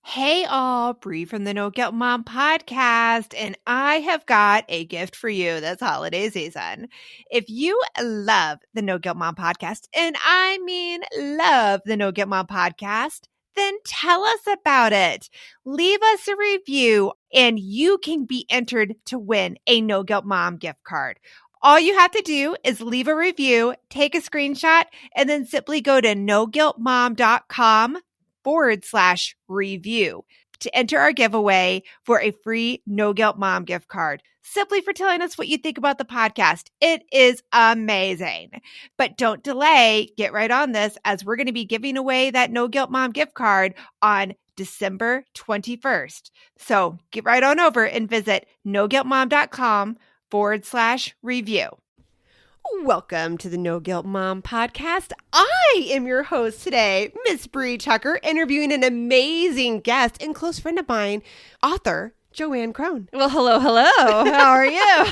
Hey all, Brie from the No Guilt Mom podcast, and I have got a gift for you this holiday season. If you love the No Guilt Mom podcast, and I mean love the No Guilt Mom podcast, then tell us about it. Leave us a review, and you can be entered to win a No Guilt Mom gift card. All you have to do is leave a review, take a screenshot, and then simply go to noguiltmom.com/review to enter our giveaway for a free No Guilt Mom gift card, simply for telling us what you think about the podcast. It is amazing. But don't delay. Get right on this, as we're going to be giving away that No Guilt Mom gift card on December 21st. So get right on over and visit noguiltmom.com/review. Welcome to the No Guilt Mom podcast. I am your host today, Miss Brie Tucker, interviewing an amazing guest and close friend of mine, author JoAnn Crohn. Well, hello. How are you?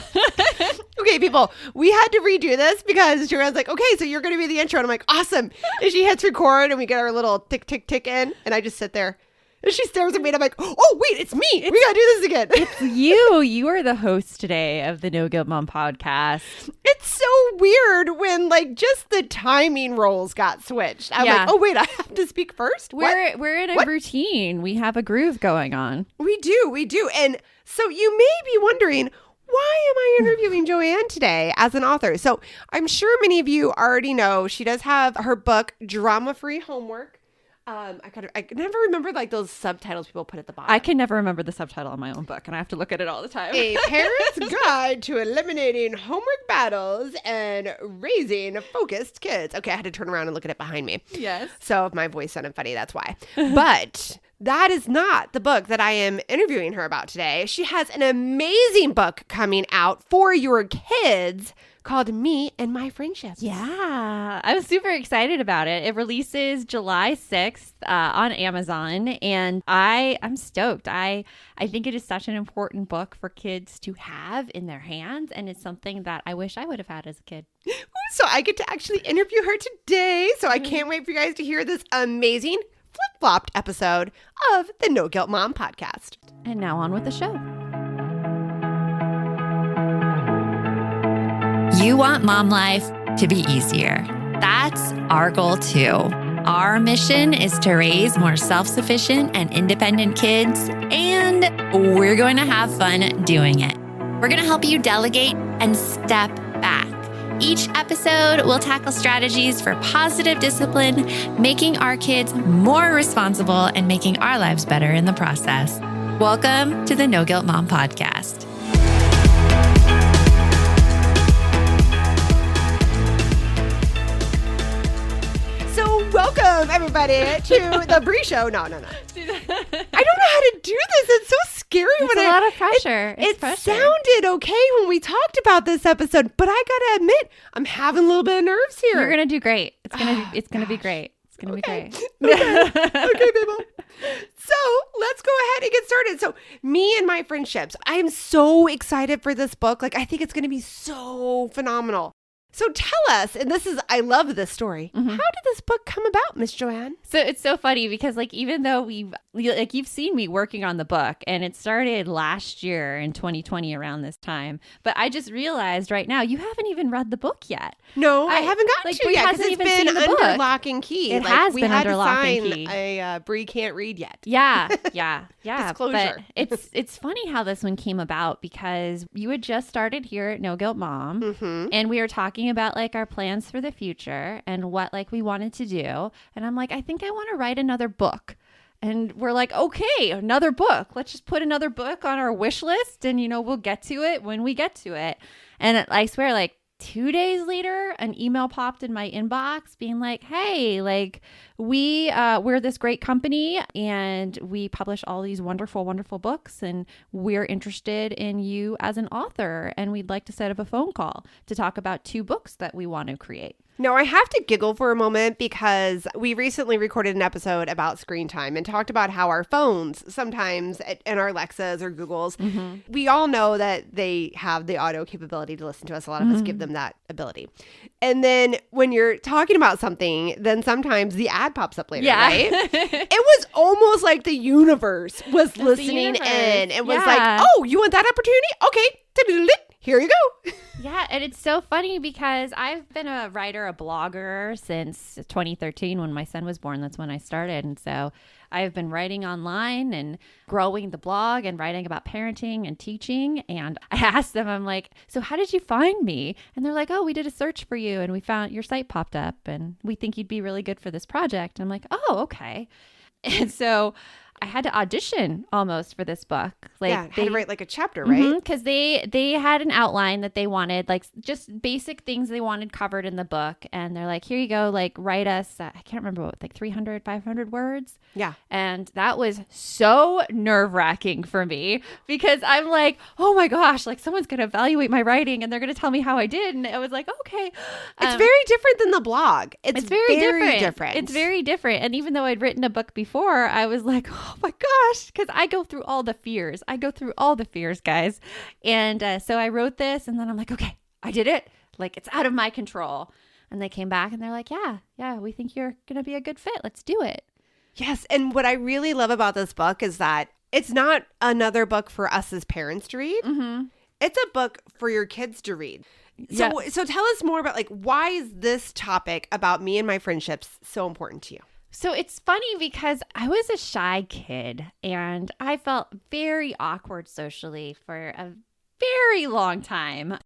Okay, people, we had to redo this because JoAnn's like, okay, so you're going to be the intro. And I'm like, awesome. And she hits record and we get our little tick, tick, tick in. And I just sit there. And she stares at me and I'm like, oh, wait, it's me. We got to do this again. It's you. You are the host today of the No Guilt Mom podcast. It's so weird when just the timing roles got switched. I'm like, oh, wait, I have to speak first? We're in a routine. We have a groove going on. We do. And so you may be wondering, why am I interviewing JoAnn today as an author? So I'm sure many of you already know she does have her book, Drama-Free Homework. I never remember those subtitles people put at the bottom. I can never remember the subtitle on my own book, and I have to look at it all the time. A Parent's Guide to Eliminating Homework Battles and Raising Focused Kids. Okay, I had to turn around and look at it behind me. Yes. So if my voice sounded funny, that's why. But that is not the book that I am interviewing her about today. She has an amazing book coming out for your kids called Me and My Friendships. Yeah, I was super excited about it. It releases July 6th on Amazon, and I'm stoked. I think it is such an important book for kids to have in their hands, and it's something that I wish I would have had as a kid. So I get to actually interview her today, so I can't wait for you guys to hear this amazing flip-flopped episode of the No Guilt Mom podcast. And now on with the show. You want mom life to be easier. That's our goal too. Our mission is to raise more self-sufficient and independent kids, and we're going to have fun doing it. We're going to help you delegate and step back. Each episode will tackle strategies for positive discipline, making our kids more responsible and making our lives better in the process. Welcome to the No Guilt Mom podcast. Welcome, everybody, to the Brie Show. No. I don't know how to do this. It's so scary. It's a lot of pressure. It sounded okay when we talked about this episode, but I got to admit, I'm having a little bit of nerves here. You're going to do great. It's going to be great. It's going to be great. Okay, people. So let's go ahead and get started. So Me and My Friendships. I am so excited for this book. I think it's going to be so phenomenal. So tell us, and I love this story. Mm-hmm. How did this book come about, Miss JoAnn? So it's so funny because even though you've seen me working on the book, and it started last year in 2020 around this time, but I just realized right now you haven't even read the book yet. No, I haven't gotten to yet because it's been under lock and key. It has been under lock and key. A Brie can't read yet. Yeah. Disclosure. But it's funny how this one came about because you had just started here at No Guilt Mom, mm-hmm. and we were talking about our plans for the future and what we wanted to do. And I'm like, I think I want to write another book. And we're like, okay, another book. Let's just put another book on our wish list and, we'll get to it when we get to it. And I swear, 2 days later, an email popped in my inbox being like, hey, we're this great company and we publish all these wonderful, wonderful books, and we're interested in you as an author, and we'd like to set up a phone call to talk about 2 books that we want to create. No, I have to giggle for a moment because we recently recorded an episode about screen time and talked about how our phones sometimes and our Alexas or Googles, we all know that they have the audio capability to listen to us. A lot of us give them that ability. And then when you're talking about something, then sometimes the ad pops up later, right? It was almost like the universe was listening in and was like, oh, you want that opportunity? Okay, here you go. Yeah, and it's so funny because I've been a writer, a blogger since 2013 when my son was born. That's when I started. And so I've been writing online and growing the blog and writing about parenting and teaching. And I asked them, I'm like, so how did you find me? And they're like, oh, we did a search for you and we found your site popped up and we think you'd be really good for this project. And I'm like, oh, okay. And so I had to audition almost for this book. Like, had to write like a chapter, right? Because they had an outline that they wanted, like just basic things they wanted covered in the book. And they're like, here you go, like write us, I can't remember what, like 300, 500 words. Yeah. And that was so nerve-wracking for me because I'm like, oh my gosh, like someone's going to evaluate my writing and they're going to tell me how I did. And I was like, okay. It's very different than the blog. It's very different. It's very different. And even though I'd written a book before, I was like, oh my gosh, because I go through all the fears. Guys. And so I wrote this and then I'm like, okay, I did it. Like it's out of my control. And they came back and they're like, yeah, we think you're going to be a good fit. Let's do it. Yes. And what I really love about this book is that it's not another book for us as parents to read. It's a book for your kids to read. So tell us more about like, why is this topic about me and my friendships so important to you? So it's funny because I was a shy kid and I felt very awkward socially for a very long time.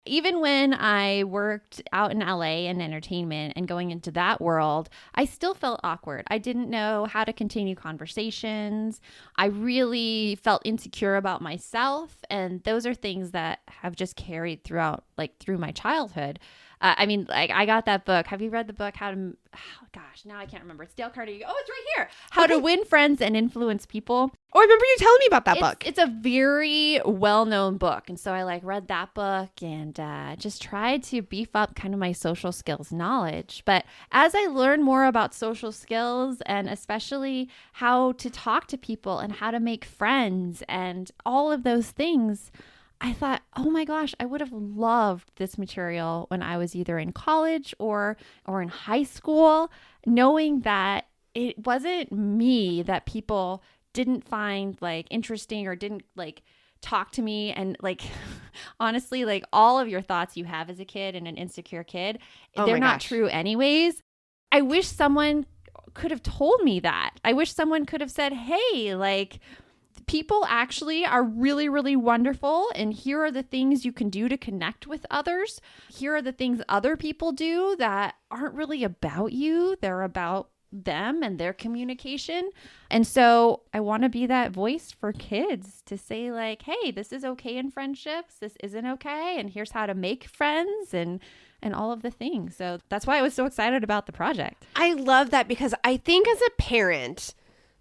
Even when I worked out in LA in entertainment and going into that world, I still felt awkward. I didn't know how to continue conversations. I really felt insecure about myself. And those are things that have just carried through my childhood. I got that book. Have you read the book? Now I can't remember. It's Dale Carnegie. Oh, it's right here. How to Win Friends and Influence People. Oh, I remember you telling me about that book. It's a very well-known book. And so I read that book and just tried to beef up kind of my social skills knowledge. But as I learned more about social skills and especially how to talk to people and how to make friends and all of those things, I thought, oh my gosh, I would have loved this material when I was either in college or in high school, knowing that it wasn't me that people didn't find like interesting or didn't like talk to me. And like, honestly, like all of your thoughts you have as a kid and an insecure kid, they're not true anyways. I wish someone could have told me that. I wish someone could have said, hey, like, people actually are really, really wonderful. And here are the things you can do to connect with others. Here are the things other people do that aren't really about you. They're about them and their communication. And so I want to be that voice for kids to say like, hey, this is okay in friendships. This isn't okay. And here's how to make friends and all of the things. So that's why I was so excited about the project. I love that because I think as a parent,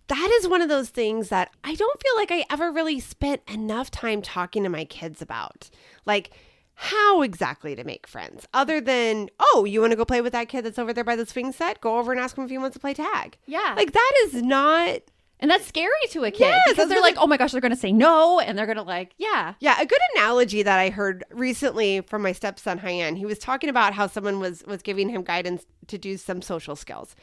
that is one of those things that I don't feel like I ever really spent enough time talking to my kids about. Like how exactly to make friends other than, oh, you want to go play with that kid that's over there by the swing set? Go over and ask him if he wants to play tag. Yeah. Like that is not... And that's scary to a kid because they're like, oh my gosh, they're going to say no. And they're going to like, yeah. Yeah. A good analogy that I heard recently from my stepson, Hyan, he was talking about how someone was giving him guidance to do some social skills.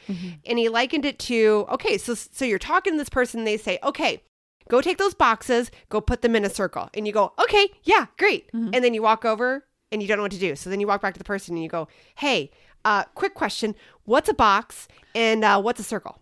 And he likened it to, okay, so you're talking to this person. They say, okay, go take those boxes, go put them in a circle. And you go, okay, yeah, great. And then you walk over and you don't know what to do. So then you walk back to the person and you go, hey, quick question. What's a box and what's a circle?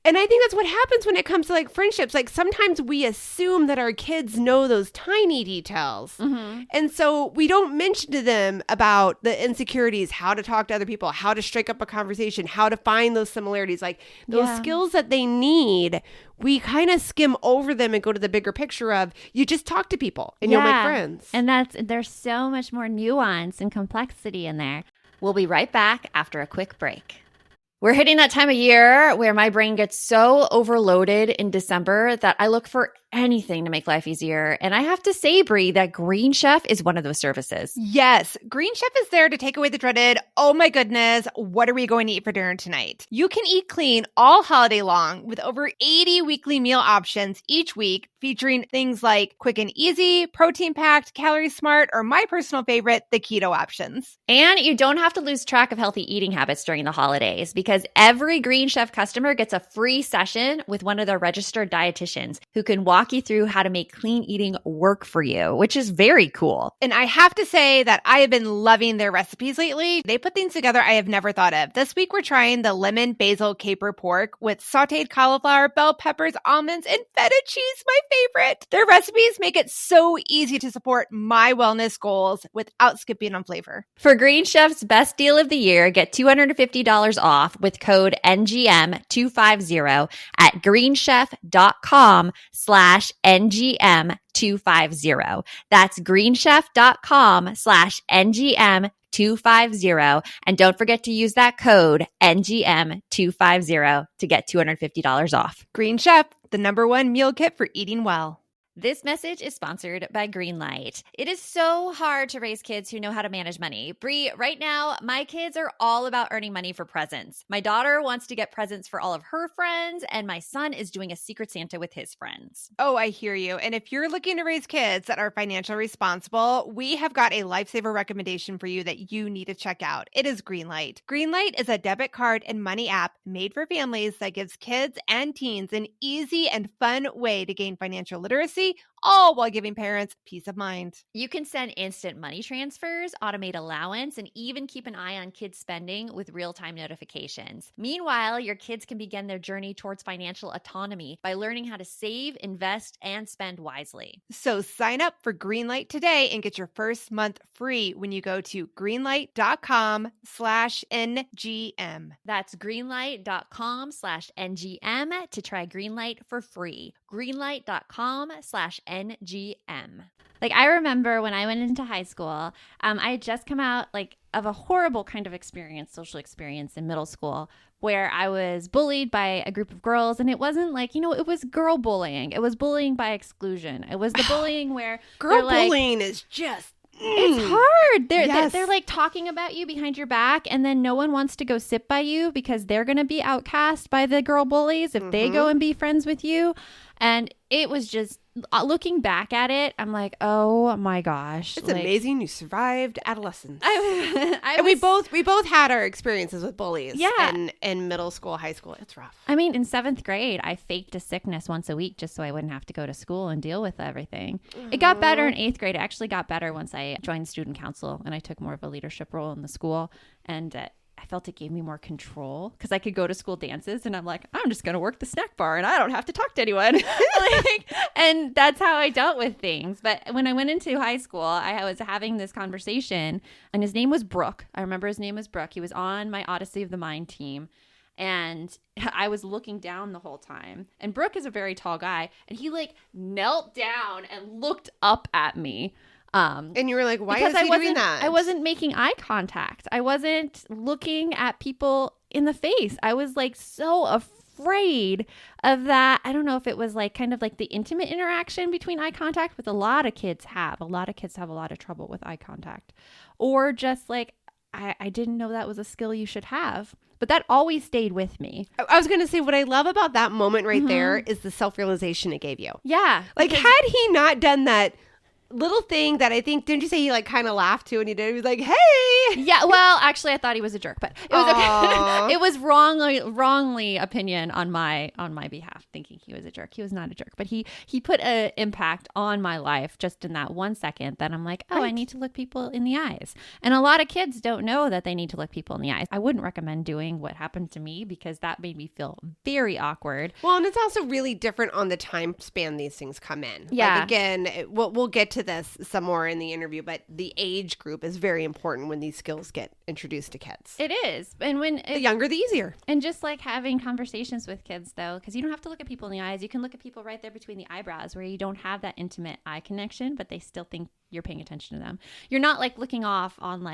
And I think that's what happens when it comes to like friendships. Like sometimes we assume that our kids know those tiny details. And so we don't mention to them about the insecurities, how to talk to other people, how to strike up a conversation, how to find those similarities, like those skills that they need. We kind of skim over them and go to the bigger picture of you just talk to people and you'll make friends. And there's so much more nuance and complexity in there. We'll be right back after a quick break. We're hitting that time of year where my brain gets so overloaded in December that I look for anything to make life easier. And I have to say, Brie, that Green Chef is one of those services. Yes. Green Chef is there to take away the dreaded, oh my goodness, what are we going to eat for dinner tonight? You can eat clean all holiday long with over 80 weekly meal options each week, featuring things like quick and easy, protein-packed, calorie-smart, or my personal favorite, the keto options. And you don't have to lose track of healthy eating habits during the holidays because every Green Chef customer gets a free session with one of their registered dietitians who can walk you through how to make clean eating work for you, which is very cool. And I have to say that I have been loving their recipes lately. They put things together I have never thought of. This week, we're trying the lemon basil caper pork with sauteed cauliflower, bell peppers, almonds, and feta cheese, my favorite. Their recipes make it so easy to support my wellness goals without skipping on flavor. For Green Chef's best deal of the year, get $250 off with code NGM250 at greenchef.com/NGM250. That's greenchef.com/NGM250. And don't forget to use that code NGM250 to get $250 off. Green Chef, the #1 meal kit for eating well. This message is sponsored by Greenlight. It is so hard to raise kids who know how to manage money. Brie, right now, my kids are all about earning money for presents. My daughter wants to get presents for all of her friends, and my son is doing a Secret Santa with his friends. Oh, I hear you. And if you're looking to raise kids that are financially responsible, we have got a lifesaver recommendation for you that you need to check out. It is Greenlight. Greenlight is a debit card and money app made for families that gives kids and teens an easy and fun way to gain financial literacy, all while giving parents peace of mind. You can send instant money transfers, automate allowance, and even keep an eye on kids' spending with real-time notifications. Meanwhile, your kids can begin their journey towards financial autonomy by learning how to save, invest, and spend wisely. So sign up for Greenlight today and get your first month free when you go to greenlight.com/NGM. That's greenlight.com/NGM to try Greenlight for free. Greenlight.com/NGM. Like, I remember when I went into high school, I had just come out of a horrible kind of experience, social experience in middle school, where I was bullied by a group of girls. And it wasn't it was girl bullying. It was bullying by exclusion. It was the bullying where girl bullying is just... It's hard. Yes. They're like talking about you behind your back, and then no one wants to go sit by you because they're going to be outcast by the girl bullies if they go and be friends with you. And it was just, looking back at it, I'm like, oh my gosh. It's amazing you survived adolescence. And we both had our experiences with bullies. Yeah. In middle school, high school. It's rough. I mean, in 7th grade, I faked a sickness once a week just so I wouldn't have to go to school and deal with everything. It got better in 8th grade. It actually got better once I joined student council and I took more of a leadership role in the school. And I felt it gave me more control because I could go to school dances and I'm like, I'm just going to work the snack bar and I don't have to talk to anyone. And that's how I dealt with things. But when I went into high school, I was having this conversation and his name was Brooke. I remember his name was Brooke. He was on my Odyssey of the Mind team. And I was looking down the whole time. And Brooke is a very tall guy. And he knelt down and looked up at me. And you were like, why is he doing that? I wasn't making eye contact. I wasn't looking at people in the face. I was so afraid of that. I don't know if it was kind of the intimate interaction between eye contact, but a lot of kids have. A lot of kids have a lot of trouble with eye contact. Or just I didn't know that was a skill you should have. But that always stayed with me. I was going to say, what I love about that moment right there is the self-realization it gave you. Yeah. Had he not done that little thing that I think, didn't you say he kind of laughed too, and he did? He was like, "Hey." Yeah. Well, actually, I thought he was a jerk, but it was okay. It was wrongly opinion on my behalf, thinking he was a jerk. He was not a jerk, but he put an impact on my life just in that 1 second. That I'm like, oh, right. I need to look people in the eyes, and a lot of kids don't know that they need to look people in the eyes. I wouldn't recommend doing what happened to me because that made me feel very awkward. Well, and it's also really different on the time span these things come in. Yeah. Again, we'll get to this some more in the interview, but the age group is very important when these skills get introduced to kids. It is. And the younger, the easier. And just having conversations with kids, though, because you don't have to look at people in the eyes. You can look at people right there between the eyebrows where you don't have that intimate eye connection, but they still think you're paying attention to them. You're not looking off on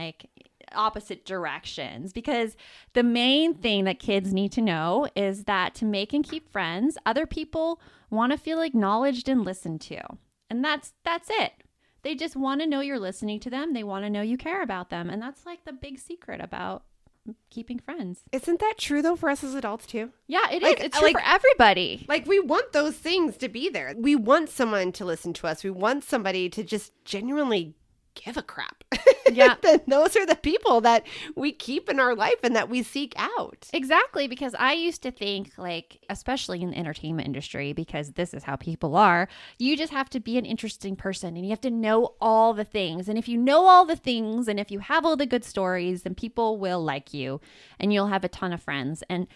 opposite directions, because the main thing that kids need to know is that to make and keep friends, other people want to feel acknowledged and listened to. And that's it. They just want to know you're listening to them. They want to know you care about them. And that's like the big secret about keeping friends. Isn't that true though for us as adults too? Yeah, it is. It's true for everybody. Like we want those things to be there. We want someone to listen to us. We want somebody to just genuinely give a crap. Yeah. Then those are the people that we keep in our life and that we seek out. Exactly, because I used to think, like, especially in the entertainment industry, because this is how people are, you just have to be an interesting person and you have to know all the things. And if you know all the things and if you have all the good stories, then people will like you and you'll have a ton of friends. And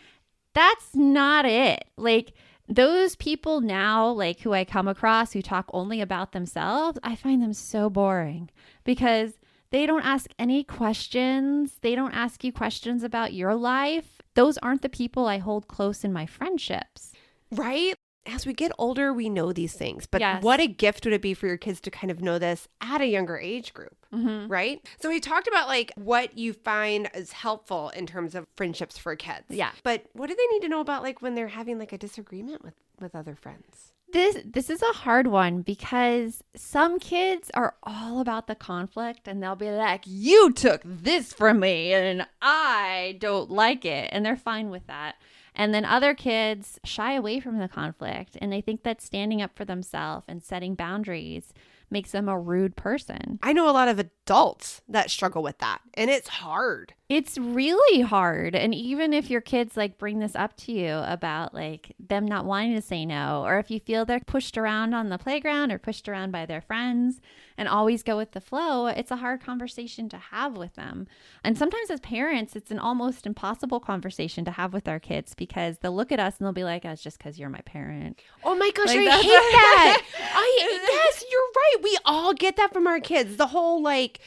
that's not it. Like, those people now, like, who I come across who talk only about themselves, I find them so boring because they don't ask any questions. They don't ask you questions about your life. Those aren't the people I hold close in my friendships. Right? As we get older, we know these things. But Yes. what a gift would it be for your kids to kind of know this at a younger age group, right? So we talked about like what you find is helpful in terms of friendships for kids. Yeah. But what do they need to know about like when they're having like a disagreement with other friends? This is a hard one because some kids are all about the conflict and they'll be like, you took this from me and I don't like it. And they're fine with that. And then other kids shy away from the conflict and they think that standing up for themselves and setting boundaries makes them a rude person. I know a lot of adults that struggle with that, and it's hard. It's really hard. And even if your kids like bring this up to you about like them not wanting to say no, or if you feel they're pushed around on the playground or pushed around by their friends and always go with the flow, it's a hard conversation to have with them. And sometimes as parents, it's an almost impossible conversation to have with our kids because they'll look at us and they'll be like, oh, it's just because you're my parent. Oh my gosh, Like, I that's hate that. Yes, you're right. We all get that from our kids. The whole like,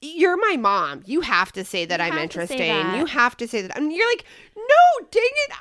you're my mom. You have to say that You I'm have to say interesting. that. You have to say that. And you're like, no, dang it.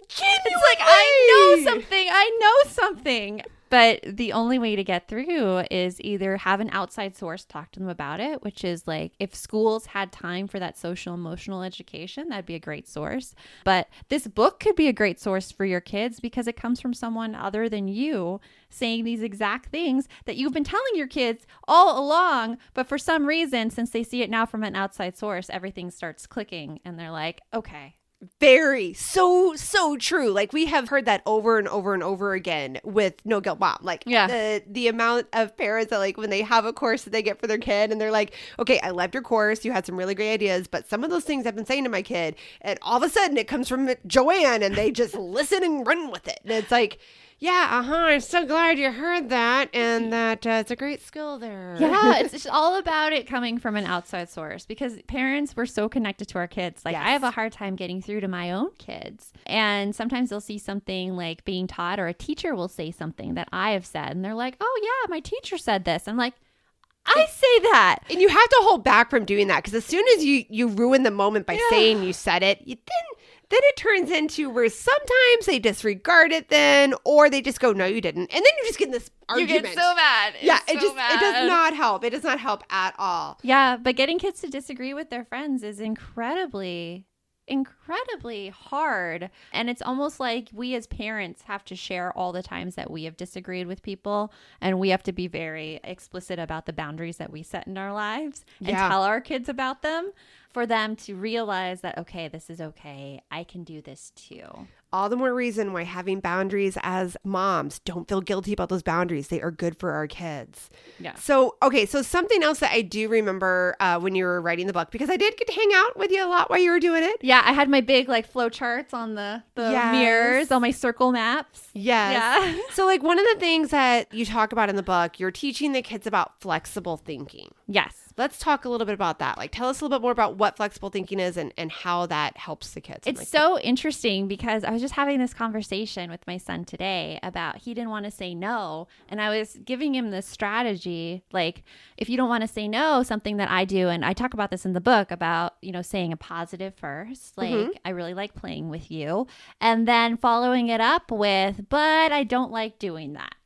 Genuinely. It's like, I know something. But the only way to get through is either have an outside source talk to them about it, which is like if schools had time for that social emotional education, that'd be a great source. But this book could be a great source for your kids because it comes from someone other than you saying these exact things that you've been telling your kids all along. But for some reason, since they see it now from an outside source, everything starts clicking and they're like, okay. Very so true. Like we have heard that over and over and over again with No Guilt Mom. Like the amount of parents that like when they have a course that they get for their kid and they're like, okay, I loved your course. You had some really great ideas, but some of those things I've been saying to my kid, and all of a sudden it comes from JoAnn and they just listen and run with it. And it's like, yeah, I'm so glad you heard that and that it's a great skill there. Yeah, it's just all about it coming from an outside source because parents, we're so connected to our kids. Like I have a hard time getting through to my own kids. And sometimes they'll see something like being taught or a teacher will say something that I have said and they're like, oh yeah, my teacher said this. I'm like, I say that. And you have to hold back from doing that because as soon as you ruin the moment by saying you said it, then it turns into where sometimes they disregard it then, or they just go, no, you didn't. And then you just get in this argument. You get so mad. It does not help. It does not help at all. Yeah, but getting kids to disagree with their friends is incredibly hard. And it's almost like we as parents have to share all the times that we have disagreed with people. And we have to be very explicit about the boundaries that we set in our lives and tell our kids about them for them to realize that, okay, this is okay. I can do this too. All the more reason why having boundaries as moms, don't feel guilty about those boundaries. They are good for our kids. Yeah. So something else that I do remember when you were writing the book, because I did get to hang out with you a lot while you were doing it. Yeah, I had my big like flow charts on the mirrors, all my circle maps. Yes. Yeah. So like one of the things that you talk about in the book, you're teaching the kids about flexible thinking. Yes. Let's talk a little bit about that. Like tell us a little bit more about what flexible thinking is and how that helps the kids. It's so interesting because I was just having this conversation with my son today about he didn't want to say no. And I was giving him this strategy, like if you don't want to say no, something that I do, and I talk about this in the book about, saying a positive first, like I really like playing with you. And then following it up with, but I don't like doing that.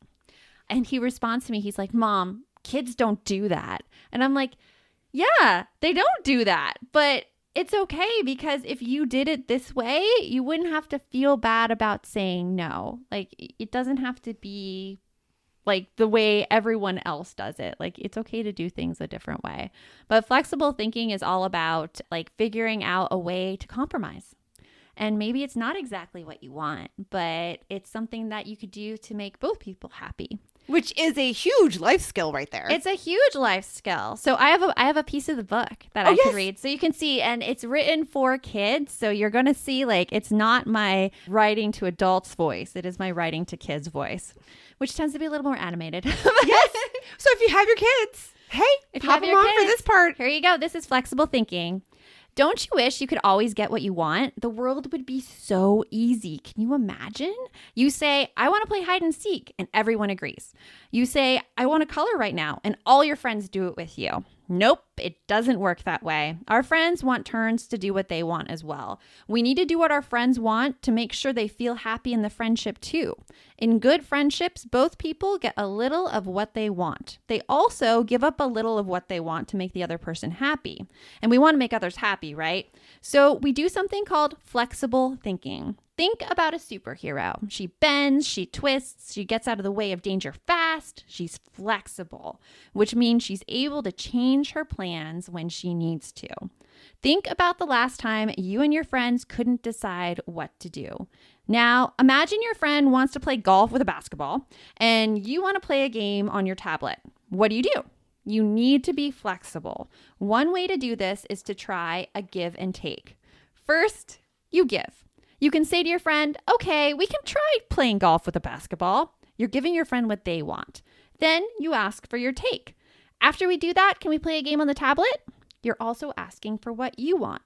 And he responds to me, he's like, Mom, kids don't do that. And I'm like, yeah, they don't do that. But it's okay because if you did it this way, you wouldn't have to feel bad about saying no. Like it doesn't have to be like the way everyone else does it. Like it's okay to do things a different way. But flexible thinking is all about like figuring out a way to compromise. And maybe it's not exactly what you want, but it's something that you could do to make both people happy. Which is a huge life skill right there. It's a huge life skill. So I have a piece of the book that I could read. So you can see, and it's written for kids. So you're going to see like it's not my writing to adults voice. It is my writing to kids voice, which tends to be a little more animated. Yes. So if you have your kids, hey, If you pop have them your on kids, for this part. Here you go. This is flexible thinking. Don't you wish you could always get what you want? The world would be so easy. Can you imagine? You say, I want to play hide and seek, and everyone agrees. You say, I want to color right now, and all your friends do it with you. Nope, it doesn't work that way. Our friends want turns to do what they want as well. We need to do what our friends want to make sure they feel happy in the friendship too. In good friendships, both people get a little of what they want. They also give up a little of what they want to make the other person happy. And we want to make others happy, right? So we do something called flexible thinking. Think about a superhero. She bends, she twists, she gets out of the way of danger fast. She's flexible, which means she's able to change her plans when she needs to. Think about the last time you and your friends couldn't decide what to do. Now, imagine your friend wants to play golf with a basketball, and you want to play a game on your tablet. What do? You need to be flexible. One way to do this is to try a give and take. First, you give. You can say to your friend, okay, we can try playing golf with a basketball. You're giving your friend what they want. Then you ask for your take. After we do that, can we play a game on the tablet? You're also asking for what you want.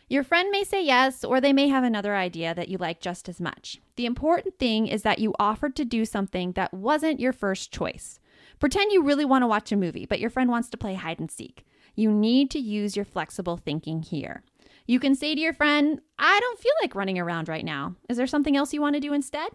Your friend may say yes, or they may have another idea that you like just as much. The important thing is that you offered to do something that wasn't your first choice. Pretend you really want to watch a movie, but your friend wants to play hide and seek. You need to use your flexible thinking here. You can say to your friend, I don't feel like running around right now. Is there something else you want to do instead?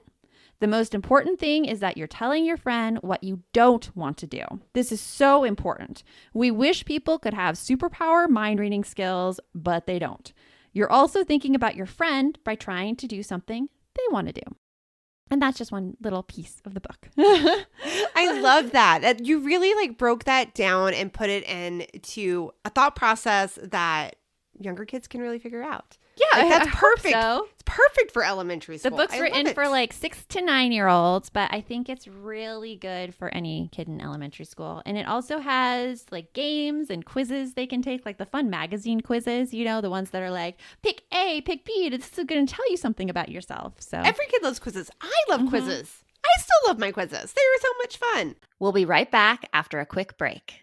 The most important thing is that you're telling your friend what you don't want to do. This is so important. We wish people could have superpower mind reading skills, but they don't. You're also thinking about your friend by trying to do something they want to do. And that's just one little piece of the book. I love that. You really like broke that down and put it into a thought process that younger kids can really figure out. Yeah, like, that's perfect. So. It's perfect for elementary school. The book's written for like 6 to 9-year-olds, but I think it's really good for any kid in elementary school. And it also has like games and quizzes they can take, like the fun magazine quizzes, you know, the ones that are like, pick A, pick B. This is going to tell you something about yourself. So every kid loves quizzes. I love quizzes. I still love my quizzes. They were so much fun. We'll be right back after a quick break.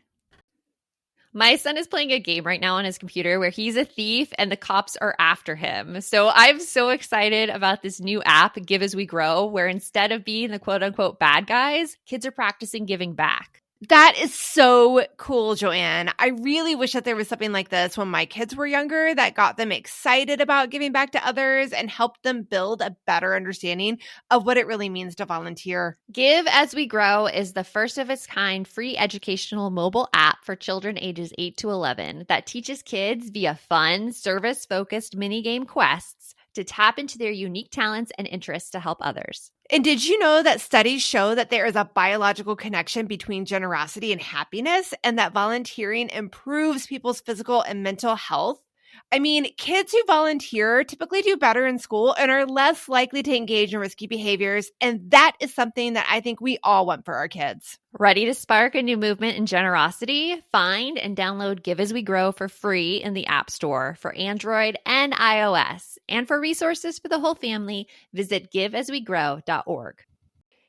My son is playing a game right now on his computer where he's a thief and the cops are after him. So I'm so excited about this new app, Give As We Grow, where instead of being the quote unquote bad guys, kids are practicing giving back. That is so cool, JoAnn. I really wish that there was something like this when my kids were younger that got them excited about giving back to others and helped them build a better understanding of what it really means to volunteer. Give As We Grow is the first of its kind free educational mobile app for children ages 8 to 11 that teaches kids via fun, service-focused minigame quests to tap into their unique talents and interests to help others. And did you know that studies show that there is a biological connection between generosity and happiness, and that volunteering improves people's physical and mental health? I mean, kids who volunteer typically do better in school and are less likely to engage in risky behaviors. And that is something that I think we all want for our kids. Ready to spark a new movement in generosity? Find and download Give As We Grow for free in the App Store for Android and iOS. And for resources for the whole family, visit giveaswegrow.org.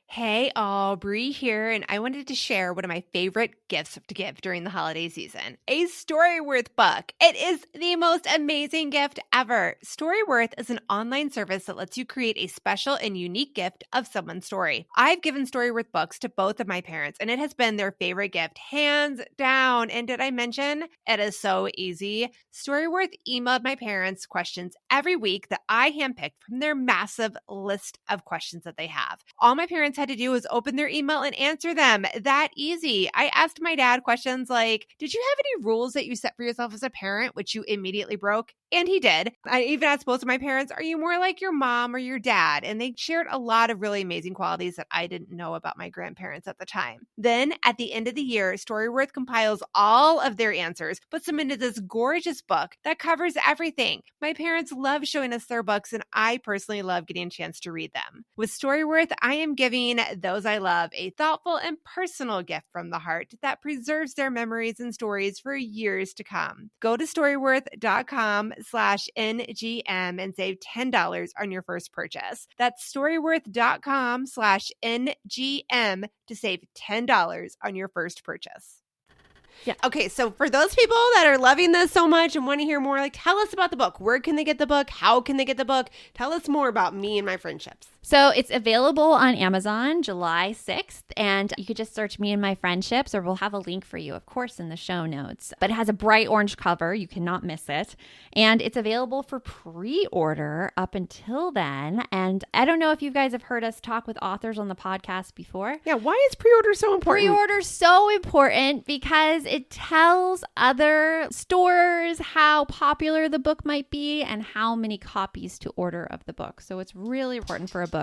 Hey all, Brie here, and I wanted to share one of my favorite gifts to give during the holiday season, a Storyworth book. It is the most amazing gift ever. Storyworth is an online service that lets you create a special and unique gift of someone's story. I've given Storyworth books to both of my parents, and it has been their favorite gift, hands down. And did I mention it is so easy? Storyworth emailed my parents questions every week that I handpicked from their massive list of questions that they have. All my parents had had to do was open their email and answer them. That easy. I asked my dad questions like, did you have any rules that you set for yourself as a parent, which you immediately broke? And he did. I even asked both of my parents, are you more like your mom or your dad? And they shared a lot of really amazing qualities that I didn't know about my grandparents at the time. Then at the end of the year, Storyworth compiles all of their answers, puts them into this gorgeous book that covers everything. My parents love showing us their books, and I personally love getting a chance to read them. With Storyworth, I am giving those I love a thoughtful and personal gift from the heart that preserves their memories and stories for years to come. Go to storyworth.com/NGM and save $10 on your first purchase. That's storyworth.com/NGM to save $10 on your first purchase. Yeah. Okay, so for those people that are loving this so much and want to hear more, like, tell us about the book. Where can they get the book? How can they get the book? Tell us more about Me and My Friendships. So it's available on Amazon July 6th, and you could just search Me and My Friendships, or we'll have a link for you, of course, in the show notes. But it has a bright orange cover. You cannot miss it. And it's available for pre-order up until then. And I don't know if you guys have heard us talk with authors on the podcast before. Yeah, why is pre-order so important? Pre-order is so important because it tells other stores how popular the book might be and how many copies to order of the book. So it's really important for a book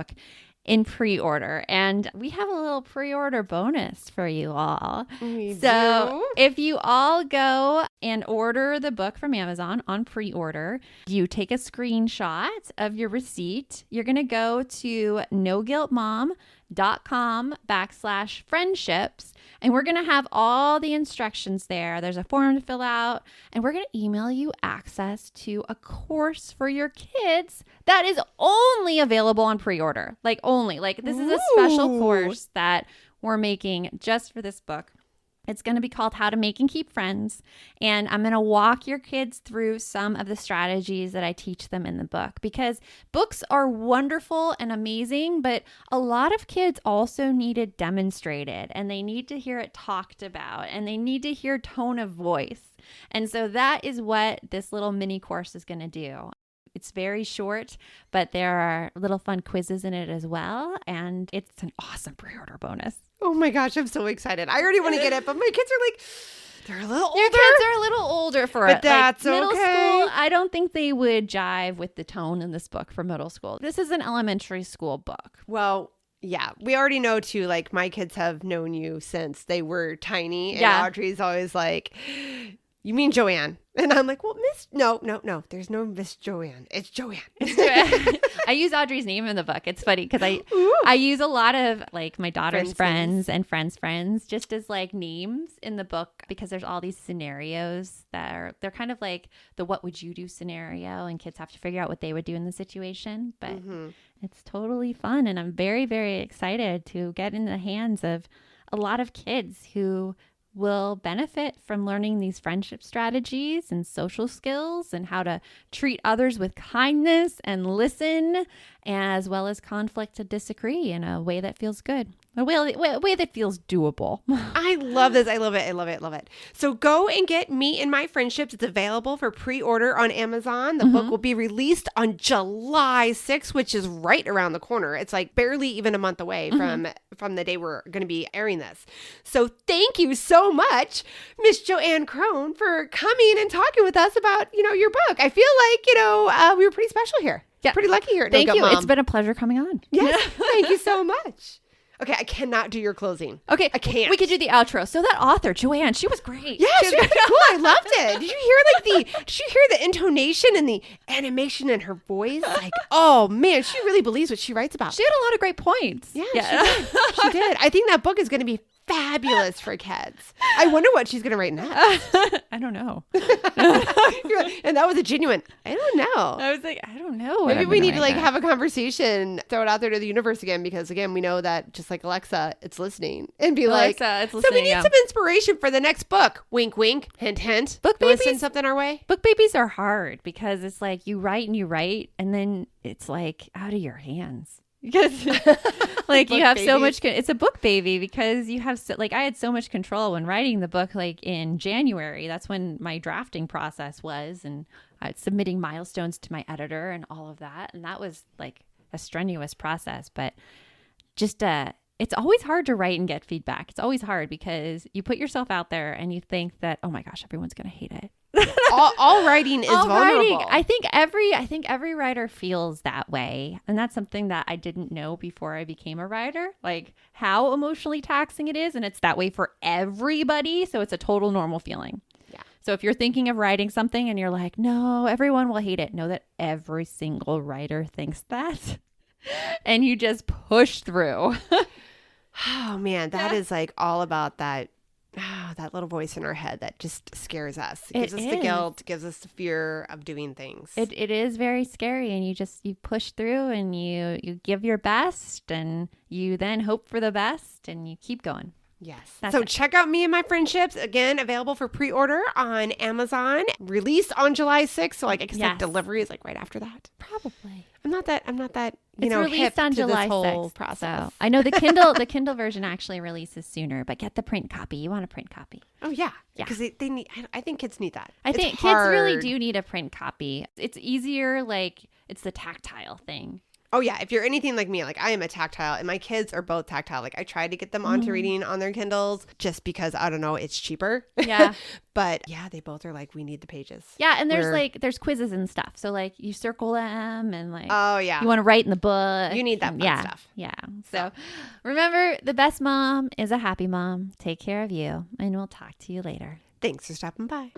in pre-order. And we have a little pre-order bonus for you all. We so do? if you all go and order the book from Amazon on pre-order, you take a screenshot of your receipt. You're going to go to noguiltmom.com/friendships, and we're going to have all the instructions there. There's a form to fill out, and we're going to email you access to a course for your kids that is only available on pre-order. Like this is a special course that we're making just for this book. It's going to be called How to Make and Keep Friends. And I'm going to walk your kids through some of the strategies that I teach them in the book, because books are wonderful and amazing, but a lot of kids also need it demonstrated, and they need to hear it talked about, and they need to hear tone of voice. And so that is what this little mini course is going to do. It's very short, but there are little fun quizzes in it as well. And it's an awesome pre-order bonus. Oh my gosh, I'm so excited. I already want to get it, but my kids are like, they're a little older. Your kids are a little older for it. But that's like, middle okay. school, I don't think they would jive with the tone in this book for middle school. This is an elementary school book. Well, yeah, we already know too, like my kids have known you since they were tiny. And Yeah. Audrey's always like, you mean JoAnn? And I'm like, well, no, there's no Miss JoAnn. It's JoAnn. I use Audrey's name in the book. It's funny because I use a lot of like my daughter's friends and friends just as like names in the book, because there's all these scenarios that they're kind of like the what would you do scenario, and kids have to figure out what they would do in the situation. But it's totally fun, and I'm very, very excited to get in the hands of a lot of kids who will benefit from learning these friendship strategies and social skills and how to treat others with kindness and listen, as well as conflict to disagree in a way that feels good, a way that feels doable. I love this. I love it. I love it. Love it. So go and get Me and My Friendships. It's available for pre-order on Amazon. The book will be released on July 6th, which is right around the corner. It's like barely even a month away from the day we're going to be airing this. So thank you so much, Miss JoAnn Crohn, for coming and talking with us about, your book. I feel like, we were pretty special here. Yeah. Pretty lucky here at Thank No you. Gut Mom. It's been a pleasure coming on. Yes. Thank you so much. Okay, I cannot do your closing. Okay, I can't. We could do the outro. So that author, JoAnn, she was great. Yeah, she was cool. I loved it. Did you hear the intonation and the animation in her voice? Like, oh man, she really believes what she writes about. She had a lot of great points. Yeah. She did. She did. I think that book is going to be fabulous for kids. I wonder what she's going to write next. I don't know. And that was a genuine, I don't know. I was like, I don't know. Maybe we need to have a conversation, throw it out there to the universe again, because again, we know that just like Alexa, it's listening, and be Alexa, it's so we listening, need yeah. some inspiration for the next book. Wink, wink, hint, hint. Book You wanna send babies- something our way? Book babies are hard because it's like you write, and then it's like out of your hands. Because like you have so much, it's a book baby because you have I had so much control when writing the book, like in January, that's when my drafting process was, and submitting milestones to my editor and all of that. And that was like a strenuous process, but just, it's always hard to write and get feedback. It's always hard because you put yourself out there and you think that, oh my gosh, everyone's going to hate it. all writing is vulnerable. I think every writer feels that way. And that's something that I didn't know before I became a writer, like how emotionally taxing it is. And it's that way for everybody. So it's a total normal feeling. Yeah. So if you're thinking of writing something and you're like, no, everyone will hate it, know that every single writer thinks that. And you just push through. Oh man, that is like all about that little voice in our head that just scares us. It gives us the guilt, gives us the fear of doing things. It is very scary, and you push through and you give your best, and you then hope for the best, and you keep going. Yes. That's So it. check out Me and My Friendships, again, available for pre-order on Amazon, released on July 6th. So like I guess like delivery is like right after that. Probably. I'm not that It's released hip on to July this whole 6th. process. So I know the Kindle version actually releases sooner, but get the print copy. You want a print copy. Oh yeah. Yeah. Because they need, I think kids need that. I It's think kids really hard. do need a print copy. It's easier, like it's the tactile thing. Oh yeah, if you're anything like me, like I am a tactile, and my kids are both tactile. Like I tried to get them onto reading on their Kindles just because I don't know, it's cheaper. Yeah. But yeah, they both are like, we need the pages. Yeah, and there's quizzes and stuff. So like you circle them and like Oh yeah, you want to write in the book. you need that fun stuff. Yeah. So remember, the best mom is a happy mom. Take care of you, and we'll talk to you later. Thanks for stopping by.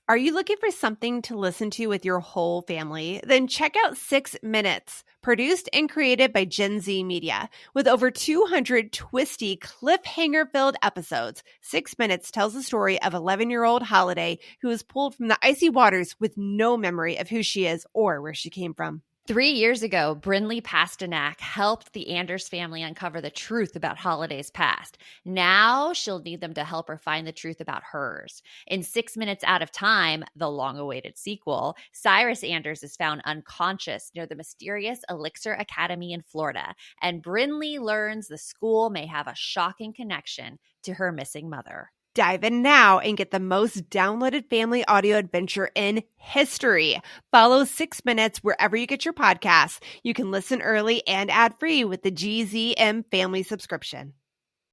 Are you looking for something to listen to with your whole family? Then check out 6 Minutes, produced and created by Gen Z Media. With over 200 twisty, cliffhanger-filled episodes, 6 Minutes tells the story of 11-year-old Holiday who is pulled from the icy waters with no memory of who she is or where she came from. 3 years ago, Brinley Pasternak helped the Anders family uncover the truth about Holiday's past. Now she'll need them to help her find the truth about hers. In 6 Minutes Out of Time, the long-awaited sequel, Cyrus Anders is found unconscious near the mysterious Elixir Academy in Florida, and Brinley learns the school may have a shocking connection to her missing mother. Dive in now and get the most downloaded family audio adventure in history. Follow 6 Minutes wherever you get your podcasts. You can listen early and ad-free with the GZM family subscription.